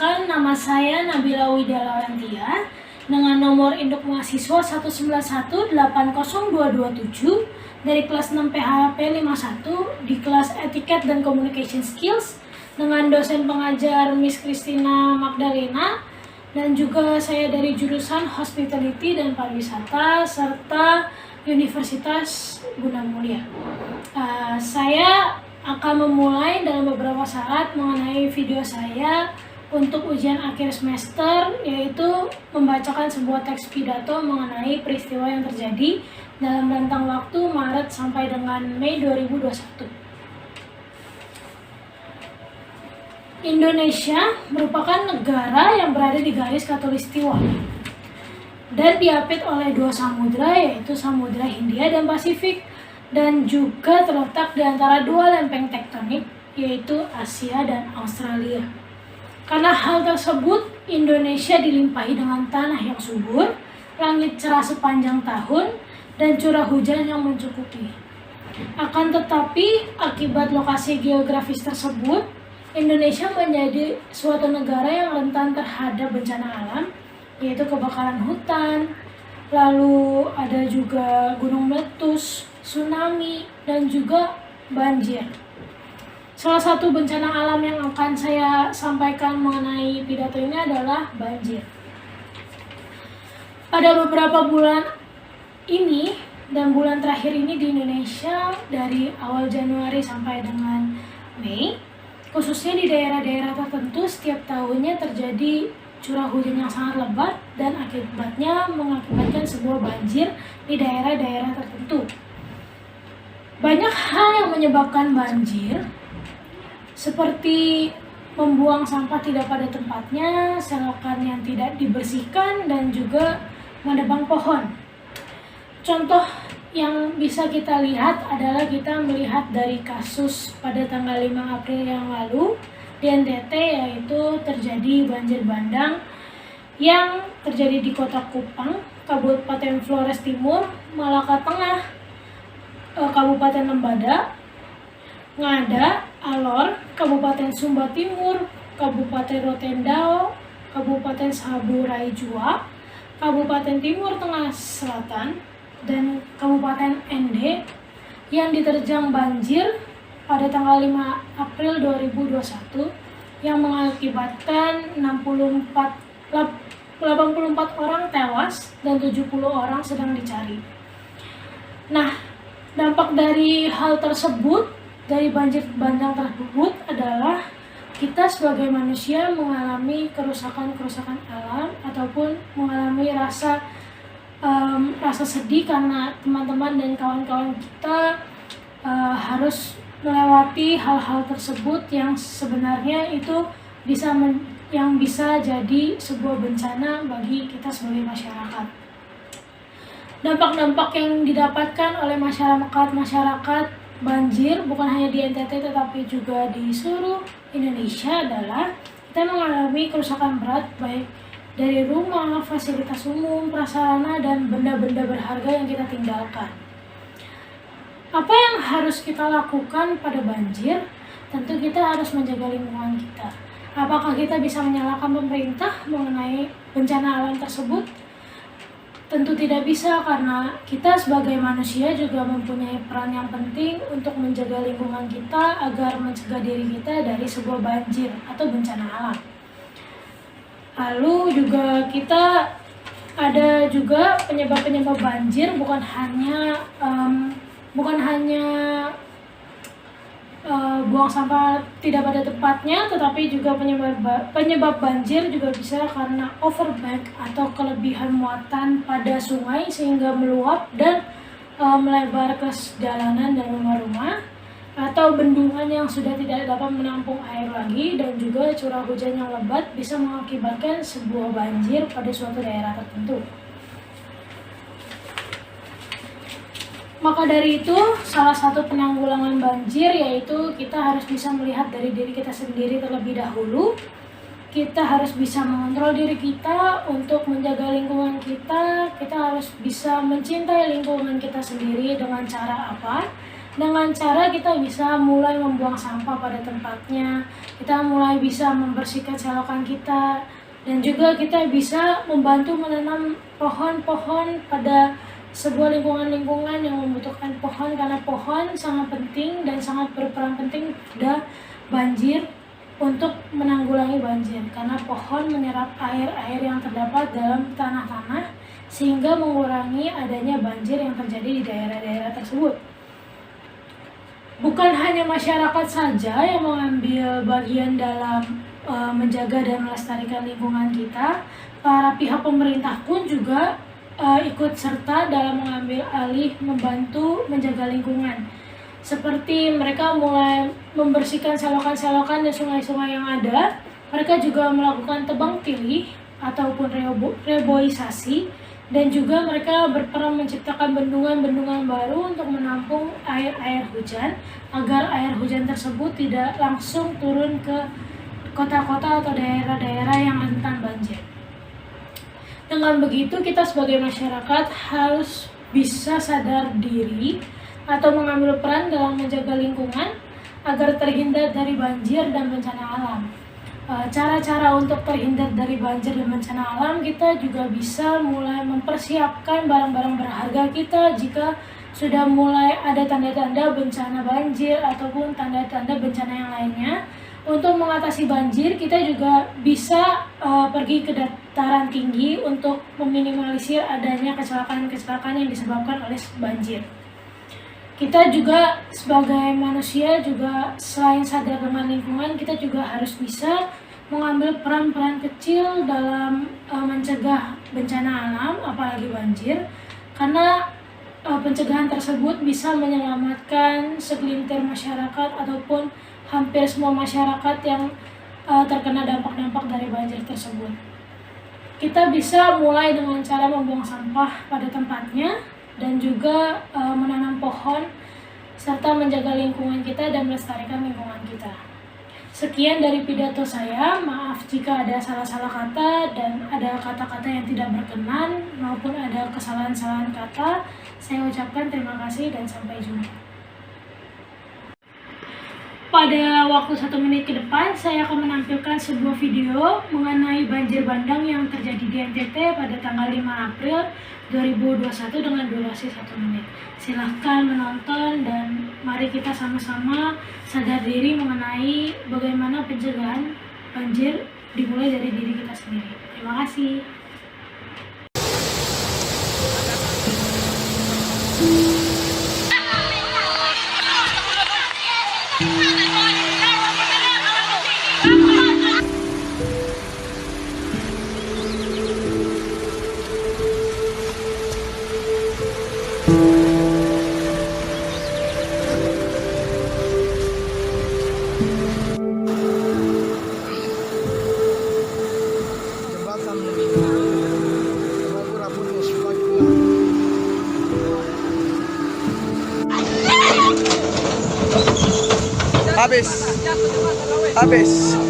Perkenalkan, nama saya Nabila Wida Laurentia dengan nomor induk mahasiswa 191802227 dari kelas 6 PHP 51 di kelas Etiket dan Communication Skills dengan dosen pengajar Miss Christina Magdalena, dan juga saya dari jurusan Hospitality dan Pariwisata serta Universitas Bunda Mulia. Saya akan memulai dalam beberapa saat mengenai video saya untuk ujian akhir semester, yaitu membacakan sebuah teks pidato mengenai peristiwa yang terjadi dalam rentang waktu Maret sampai dengan Mei 2021. Indonesia merupakan negara yang berada di garis khatulistiwa dan diapit oleh dua samudra, yaitu Samudra Hindia dan Pasifik, dan juga terletak di antara dua lempeng tektonik, yaitu Asia dan Australia. Karena hal tersebut, Indonesia dilimpahi dengan tanah yang subur, langit cerah sepanjang tahun, dan curah hujan yang mencukupi. Akan tetapi, akibat lokasi geografis tersebut, Indonesia menjadi suatu negara yang rentan terhadap bencana alam, yaitu kebakaran hutan, lalu ada juga gunung meletus, tsunami, dan juga banjir. Salah satu bencana alam yang akan saya sampaikan mengenai pidato ini adalah banjir. Pada beberapa bulan ini dan bulan terakhir ini di Indonesia, dari awal Januari sampai dengan Mei, khususnya di daerah-daerah tertentu, setiap tahunnya terjadi curah hujan yang sangat lebat dan akibatnya mengakibatkan sebuah banjir di daerah-daerah tertentu. Banyak hal yang menyebabkan banjir, seperti membuang sampah tidak pada tempatnya, selokan yang tidak dibersihkan, dan juga menebang pohon. Contoh yang bisa kita lihat adalah kita melihat dari kasus pada tanggal 5 April yang lalu di NTT, yaitu terjadi banjir bandang yang terjadi di Kota Kupang, Kabupaten Flores Timur, Malaka Tengah, Kabupaten Lembada, Ngada, Alor, Kabupaten Sumba Timur, Kabupaten Rotendao, Kabupaten Saburai Jua, Kabupaten Timur Tengah Selatan, dan Kabupaten Ende yang diterjang banjir pada tanggal 5 April 2021 yang mengakibatkan 84 orang tewas dan 70 orang sedang dicari. Nah, dampak dari hal tersebut, dari banjir bandang tersebut adalah kita sebagai manusia mengalami kerusakan alam ataupun mengalami rasa sedih karena teman-teman dan kawan-kawan kita harus melewati hal-hal tersebut yang sebenarnya itu yang bisa jadi sebuah bencana bagi kita sebagai masyarakat. Dampak-dampak yang didapatkan oleh masyarakat banjir bukan hanya di NTT tetapi juga di seluruh Indonesia adalah kita mengalami kerusakan berat baik dari rumah, fasilitas umum, prasarana, dan benda-benda berharga yang kita tinggalkan. Apa yang harus kita lakukan pada banjir? Tentu kita harus menjaga lingkungan kita. Apakah kita bisa menyalahkan pemerintah mengenai bencana alam tersebut? Tentu tidak bisa, karena kita sebagai manusia juga mempunyai peran yang penting untuk menjaga lingkungan kita agar mencegah diri kita dari sebuah banjir atau bencana alam. Lalu juga kita ada juga penyebab-penyebab banjir, bukan hanya buang sampah tidak pada tempatnya, tetapi juga penyebab banjir juga bisa karena overbank atau kelebihan muatan pada sungai sehingga meluap dan melebar ke jalanan dan rumah-rumah, atau bendungan yang sudah tidak dapat menampung air lagi, dan juga curah hujan yang lebat bisa mengakibatkan sebuah banjir pada suatu daerah tertentu. Maka dari itu, salah satu penanggulangan banjir yaitu kita harus bisa melihat dari diri kita sendiri terlebih dahulu. Kita harus bisa mengontrol diri kita untuk menjaga lingkungan kita. Kita harus bisa mencintai lingkungan kita sendiri dengan cara apa? Dengan cara kita bisa mulai membuang sampah pada tempatnya, kita mulai bisa membersihkan selokan kita, dan juga kita bisa membantu menanam pohon-pohon pada sebuah lingkungan-lingkungan yang membutuhkan pohon, karena pohon sangat penting dan sangat berperan penting pada banjir, untuk menanggulangi banjir, karena pohon menyerap air-air yang terdapat dalam tanah-tanah sehingga mengurangi adanya banjir yang terjadi di daerah-daerah tersebut. Bukan hanya masyarakat saja yang mengambil bagian dalam menjaga dan melestarikan lingkungan kita, para pihak pemerintah pun juga ikut serta dalam mengambil alih membantu menjaga lingkungan. Seperti mereka mulai membersihkan selokan-selokan dan sungai-sungai yang ada, mereka juga melakukan tebang pilih ataupun reboisasi, dan juga mereka berperan menciptakan bendungan-bendungan baru untuk menampung air-air hujan, agar air hujan tersebut tidak langsung turun ke kota-kota atau daerah-daerah yang rentan banjir. Dengan begitu, kita sebagai masyarakat harus bisa sadar diri atau mengambil peran dalam menjaga lingkungan agar terhindar dari banjir dan bencana alam. Cara-cara untuk terhindar dari banjir dan bencana alam, kita juga bisa mulai mempersiapkan barang-barang berharga kita jika sudah mulai ada tanda-tanda bencana banjir ataupun tanda-tanda bencana yang lainnya. Untuk mengatasi banjir, kita juga bisa pergi ke dataran tinggi untuk meminimalisir adanya kecelakaan-kecelakaan yang disebabkan oleh banjir. Kita juga sebagai manusia juga selain sadar dengan lingkungan, kita juga harus bisa mengambil peran-peran kecil dalam mencegah bencana alam, apalagi banjir, karena pencegahan tersebut bisa menyelamatkan segelintir masyarakat ataupun hampir semua masyarakat yang terkena dampak-dampak dari banjir tersebut. Kita bisa mulai dengan cara membuang sampah pada tempatnya, dan juga menanam pohon, serta menjaga lingkungan kita dan melestarikan lingkungan kita. Sekian dari pidato saya, maaf jika ada salah-salah kata dan ada kata-kata yang tidak berkenan maupun ada kesalahan-kesalahan kata. Saya ucapkan terima kasih dan sampai jumpa. Pada waktu 1 menit ke depan, saya akan menampilkan sebuah video mengenai banjir bandang yang terjadi di NTT pada tanggal 5 April 2021 dengan durasi 1 menit. Silahkan menonton dan mari kita sama-sama sadar diri mengenai bagaimana pencegahan banjir dimulai dari diri kita sendiri. Terima kasih. Habis.